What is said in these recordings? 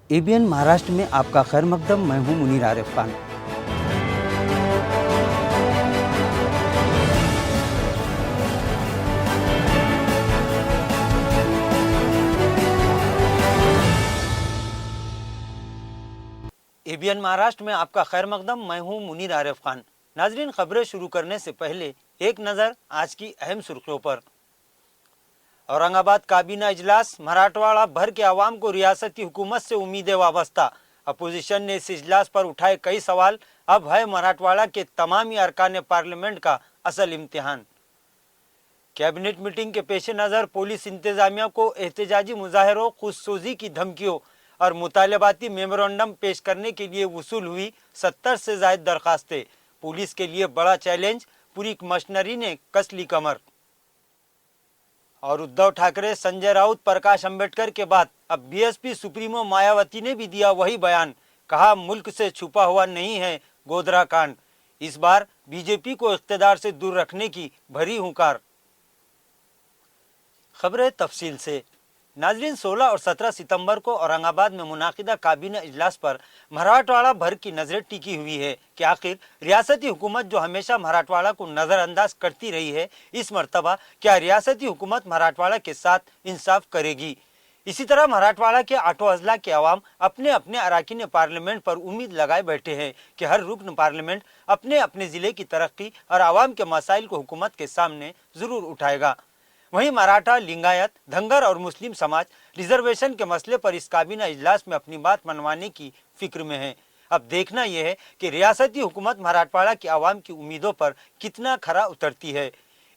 ABN Maharashtra में आपका खैर मकदम। मैं हूं मुनीर आरिफ खान। एबीएन महाराष्ट्र में आपका खैर मकदम। मैं हूं मुनीर आरिफ खान। नाजरीन, खबरें शुरू करने से पहले एक नज़र आज की अहम सुर्खियों पर। औरंगाबाद काबीना इजलास, मराठवाड़ा भर के आवाम को रियासती हुकूमत से उम्मीदें वाबस्ता। अपोजिशन ने इस इजलास पर उठाए कई सवाल। अब है मराठवाड़ा के तमामी अरकान पार्लियामेंट का असल इम्तिहान। कैबिनेट मीटिंग के पेश नज़र पुलिस इंतजामिया को एहतजाजी मुजाहरों, खुदसोजी की धमकियों और मुतालबाती मेमोरेंडम पेश करने के लिए वसूल हुई 70 से ज़ायद दरखास्तें। पुलिस के लिए बड़ा चैलेंज, पूरी मशीनरी ने कस ली कमर। और उद्धव ठाकरे, संजय राउत, प्रकाश अंबेडकर के बाद अब बीएसपी सुप्रीमो मायावती ने भी दिया वही बयान। कहा, मुल्क से छुपा हुआ नहीं है गोधरा कांड। इस बार बीजेपी को इख्तिदार से दूर रखने की भरी हुंकार। खबरें तफसील से। नाजरीन, 16 और 17 सितंबर को औरंगाबाद में मुनाकिदा काबीना इजलास पर मराठवाड़ा भर की नजरें टिकी हुई है कि आखिर रियासती हुकूमत जो हमेशा मराठवाड़ा को नज़रअंदाज करती रही है, इस मर्तबा क्या रियासती हुकूमत मराठवाड़ा के साथ इंसाफ करेगी। इसी तरह मराठवाड़ा के आठों अजला के अवाम अपने अपने अरकान पार्लियामेंट पर उम्मीद लगाए बैठे हैं कि हर रुकन पार्लियामेंट अपने अपने ज़िले की तरक्की और आवाम के मसाइल को हुकूमत के सामने ज़रूर उठाएगा। वहीं मराठा, लिंगायत, धंगर और मुस्लिम समाज रिजर्वेशन के मसले पर इस काबीना इजलास में अपनी बात मनवाने की फिक्र में है। अब देखना यह है कि रियासती हुकूमत मराठवाड़ा की आवाम की उम्मीदों पर कितना खरा उतरती है।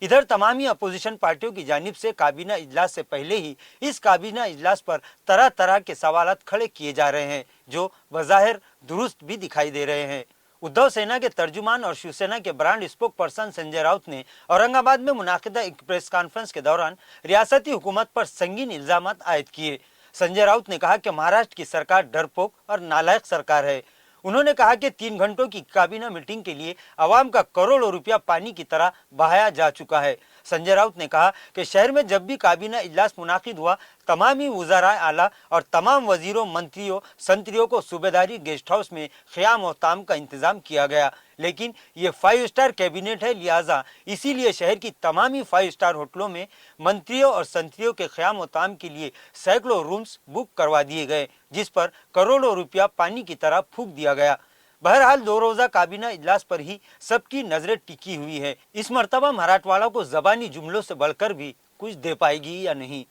इधर तमामी अपोजिशन पार्टियों की जानिब से काबीना इजलास से पहले ही इस काबीना इजलास पर तरह तरह के सवालात खड़े किए जा रहे हैं, जो बज़ाहिर दुरुस्त भी दिखाई दे रहे हैं। उद्धव सेना के तर्जुमान और शिवसेना के brand spoke person Sanjay Raut ने औरंगाबाद में मुनाकिदा एक प्रेस कॉन्फ्रेंस के दौरान रियासती हुकूमत पर संगीन इल्जामात आयद किए। संजय राउत ने कहा कि महाराष्ट्र की सरकार डरपोक और नालायक सरकार है। उन्होंने कहा कि 3 घंटों की काबीना मीटिंग के लिए आवाम का करोड़ों रुपया पानी की तरह बहाया जा चुका है। संजय राउत ने कहा कि शहर में जब भी काबीना इजलास मुनाकिद हुआ, तमामी वज़राए आला और तमाम वजीरों, मंत्रियों, संतरियों को सूबेदारी गेस्ट हाउस में ख़याम और ताम का इंतज़ाम किया गया। लेकिन ये 5 स्टार कैबिनेट है, लिहाजा इसीलिए शहर की तमामी 5 स्टार होटलों में मंत्रियों और संतरियों के ख़याम और ताम के लिए सैकड़ों रूम्स बुक करवा दिए गए, जिस पर करोड़ों रुपया पानी की तरह फूंक दिया गया। बहरहाल 2 रोज़ा काबीना इजलास पर ही सबकी नजरें टिकी हुई है। इस मर्तबा मराठवाड़ा को जबानी जुमलों से बढ़कर भी कुछ दे पाएगी या नहीं।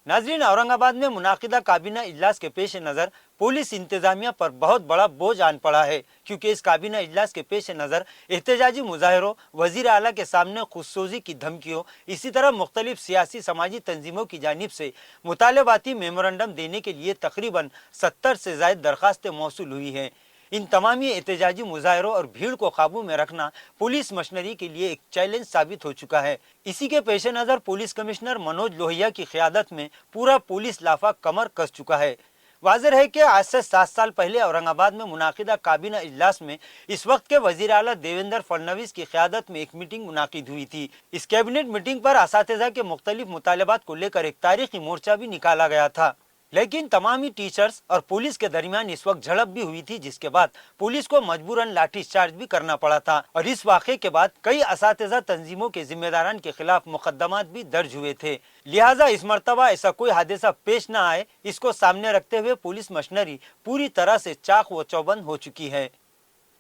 नाजरीन, औरंगाबाद में मुनाकिदा काबीना इजलास के पेश नज़र पुलिस इंतजामिया पर बहुत बड़ा बोझ आन पड़ा है, क्योंकि इस काबीना इजलास के पेश नज़र एहतजाजी मुजाहरों, वजीर आला के सामने खुदसोजी की धमकियों, इसी तरह मुख्तलिफ सियासी समाजी तंजीमों की जानिब से मुतालबाती मेमोरेंडम देने के लिए तकरीबन 70 से ज़ायद दरखास्तें मौसूल हुई हैं। इन तमामी एहतजाजी मुजाहरों और भीड़ को काबू में रखना पुलिस मशीनरी के लिए एक चैलेंज साबित हो चुका है। इसी के पेश नज़र पुलिस कमिश्नर मनोज लोहिया की क़यादत में पूरा पुलिस लाफा कमर कस चुका है। वाज़ेह है कि आज से 7 साल पहले औरंगाबाद में मुनाकिदा काबीना इजलास में इस वक्त के वज़ीर आला देवेंद्र फडणवीस की क़यादत में एक मीटिंग मुनाकिद हुई थी। इस कैबिनेट मीटिंग पर असातिज़ा के मुख्तलिफ मुतालबात को लेकर एक तारीखी मोर्चा भी निकाला गया था, लेकिन तमामी टीचर्स और पुलिस के दरमियान इस वक्त झड़प भी हुई थी, जिसके बाद पुलिस को मजबूरन लाठी चार्ज भी करना पड़ा था। और इस वाक़े के बाद कई असातिज़ा तंजीमों के जिम्मेदारान के खिलाफ मुकदमात भी दर्ज हुए थे। लिहाजा इस मर्तबा ऐसा कोई हादसा पेश न आए, इसको सामने रखते हुए पुलिस मशीनरी पूरी तरह से चाक व चौबंद हो चुकी है।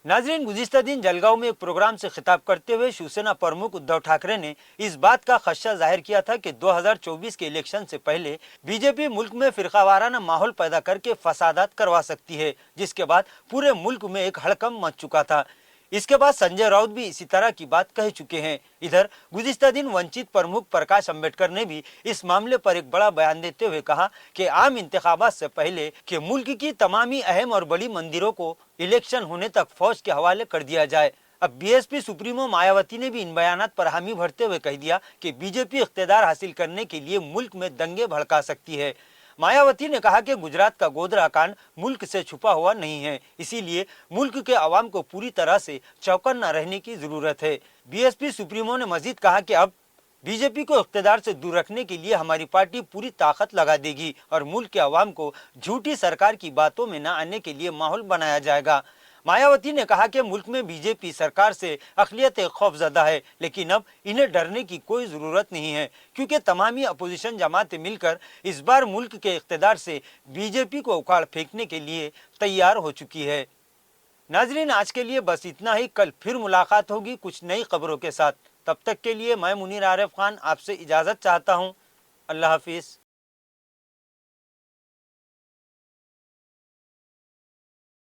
नाजरीन, गुज़िश्ता दिन जलगांव में एक प्रोग्राम से खिताब करते हुए शिवसेना प्रमुख उद्धव ठाकरे ने इस बात का खदशा जाहिर किया था कि 2024 के इलेक्शन से पहले बीजेपी मुल्क में फिरकावाराना माहौल पैदा करके फसादात करवा सकती है, जिसके बाद पूरे मुल्क में एक हड़कंप मच चुका था। इसके बाद संजय राउत भी इसी तरह की बात कह चुके हैं। इधर गुज़िश्ता दिन वंचित प्रमुख प्रकाश अंबेडकर ने भी इस मामले पर एक बड़ा बयान देते हुए कहा कि आम इंतखाबात से पहले कि मुल्क की तमामी अहम और बड़ी मंदिरों को इलेक्शन होने तक फौज के हवाले कर दिया जाए। अब बीएसपी सुप्रीमो मायावती ने भी इन बयानात पर हामी भरते हुए कह दिया कि बीजेपी इख्तियार हासिल करने के लिए मुल्क में दंगे भड़का सकती है। मायावती ने कहा कि गुजरात का गोधरा कांड मुल्क से छुपा हुआ नहीं है, इसीलिए मुल्क के अवाम को पूरी तरह से चौकन्ना रहने की जरूरत है। बीएसपी सुप्रीमो ने मजीद कहा कि अब बीजेपी को इख्तिदार से दूर रखने के लिए हमारी पार्टी पूरी ताकत लगा देगी और मुल्क के अवाम को झूठी सरकार की बातों में न आने के लिए माहौल बनाया जाएगा। मायावती ने कहा कि मुल्क में बीजेपी सरकार से अक़लियत खौफजदा है, लेकिन अब इन्हें डरने की कोई ज़रूरत नहीं है क्योंकि तमामी अपोजिशन जमातें मिलकर इस बार मुल्क के इख्तिदार से बीजेपी को उखाड़ फेंकने के लिए तैयार हो चुकी है। नाजरीन, आज के लिए बस इतना ही। कल फिर मुलाकात होगी कुछ नई खबरों के साथ। तब तक के लिए मैं मुनीर आरिफ खान आपसे इजाज़त चाहता हूँ। अल्लाह हाफिज़।